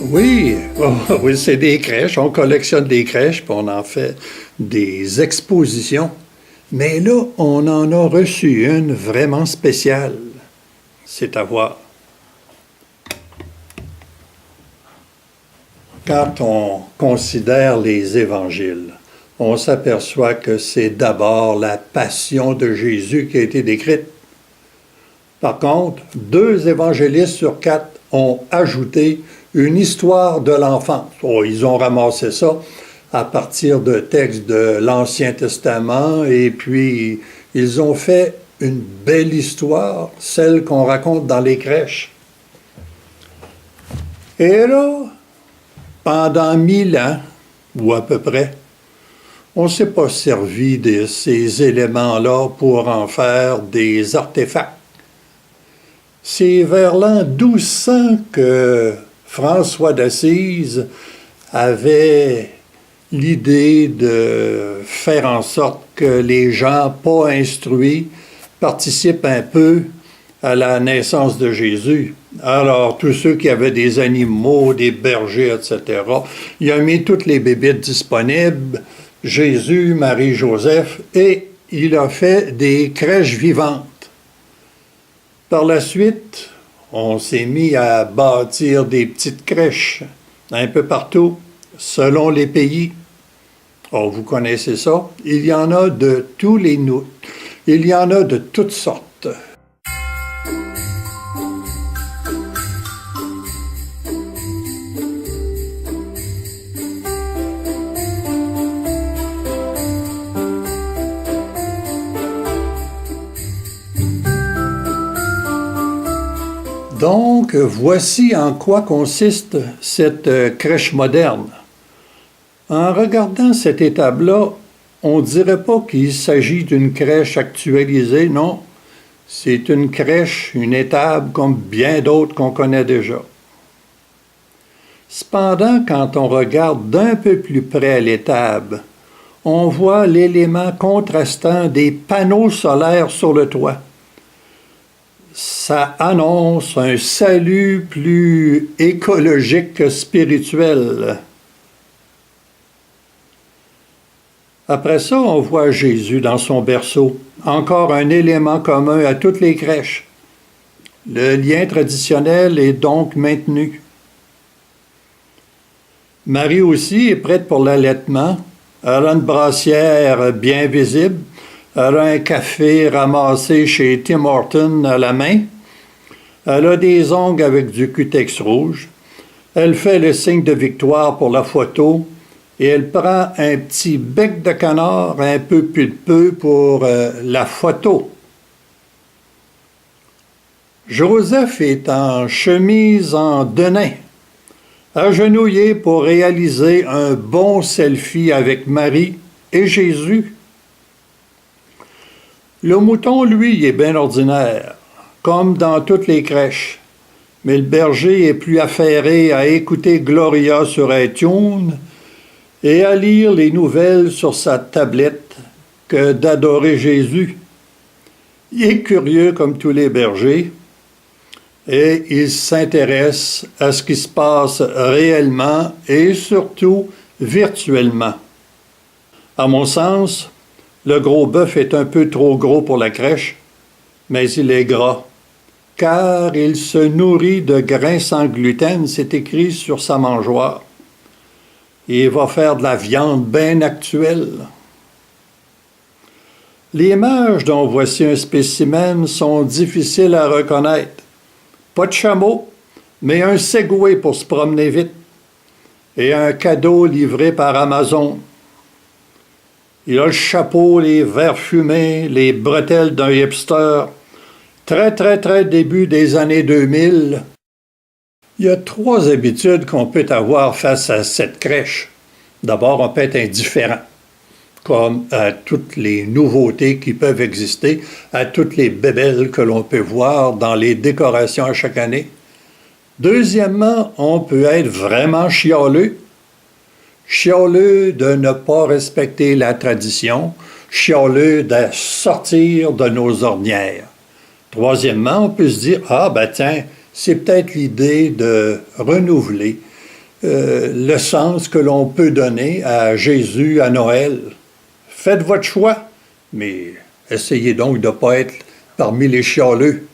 Oui, oui, c'est des crèches. On collectionne des crèches, puis on en fait des expositions. Mais là, on en a reçu une vraiment spéciale. C'est à voir. Quand on considère les évangiles, on s'aperçoit que c'est d'abord la passion de Jésus qui a été décrite. Par contre, 2 évangélistes sur 4 ont ajouté une histoire de l'enfance. Oh, ils ont ramassé ça à partir de textes de l'Ancien Testament et puis ils ont fait une belle histoire, celle qu'on raconte dans les crèches. Et là, pendant 1000 ans, ou à peu près, on ne s'est pas servi de ces éléments-là pour en faire des artefacts. C'est vers l'an 1200 que François d'Assise avait l'idée de faire en sorte que les gens pas instruits participent un peu à la naissance de Jésus. Alors, tous ceux qui avaient des animaux, des bergers, etc., il a mis toutes les bébites disponibles, Jésus, Marie, Joseph, et il a fait des crèches vivantes. Par la suite, on s'est mis à bâtir des petites crèches un peu partout, selon les pays. Oh, vous connaissez ça? Il y en a de tous les nous. Il y en a de toutes sortes. Donc, voici en quoi consiste cette crèche moderne. En regardant cette étable-là, on ne dirait pas qu'il s'agit d'une crèche actualisée, non. C'est une crèche, une étable comme bien d'autres qu'on connaît déjà. Cependant, quand on regarde d'un peu plus près à l'étable, on voit l'élément contrastant des panneaux solaires sur le toit. Ça annonce un salut plus écologique que spirituel. Après ça, on voit Jésus dans son berceau, encore un élément commun à toutes les crèches. Le lien traditionnel est donc maintenu. Marie aussi est prête pour l'allaitement. Elle a une brassière bien visible. Elle a un café ramassé chez Tim Hortons à la main. Elle a des ongles avec du cutex rouge. Elle fait le signe de victoire pour la photo et elle prend un petit bec de canard un peu pulpeux pour la photo. Joseph est en chemise en denim, agenouillé pour réaliser un bon selfie avec Marie et Jésus. Le mouton, lui, est bien ordinaire, comme dans toutes les crèches. Mais le berger est plus affairé à écouter Gloria sur iTunes et à lire les nouvelles sur sa tablette que d'adorer Jésus. Il est curieux comme tous les bergers et il s'intéresse à ce qui se passe réellement et surtout virtuellement. À mon sens, le gros bœuf est un peu trop gros pour la crèche, mais il est gras, car il se nourrit de grains sans gluten, c'est écrit sur sa mangeoire. Il va faire de la viande bien actuelle. Les mages dont voici un spécimen sont difficiles à reconnaître. Pas de chameau, mais un Segway pour se promener vite, et un cadeau livré par Amazon. Il a le chapeau, les verres fumés, les bretelles d'un hipster. Très début des années 2000. Il y a 3 habitudes qu'on peut avoir face à cette crèche. D'abord, on peut être indifférent, comme à toutes les nouveautés qui peuvent exister, à toutes les bébelles que l'on peut voir dans les décorations à chaque année. Deuxièmement, on peut être vraiment chialeux. Chialeux de ne pas respecter la tradition, chialeux de sortir de nos ornières. Troisièmement, on peut se dire, ah ben tiens, c'est peut-être l'idée de renouveler le sens que l'on peut donner à Jésus à Noël. Faites votre choix, mais essayez donc de ne pas être parmi les chialeux.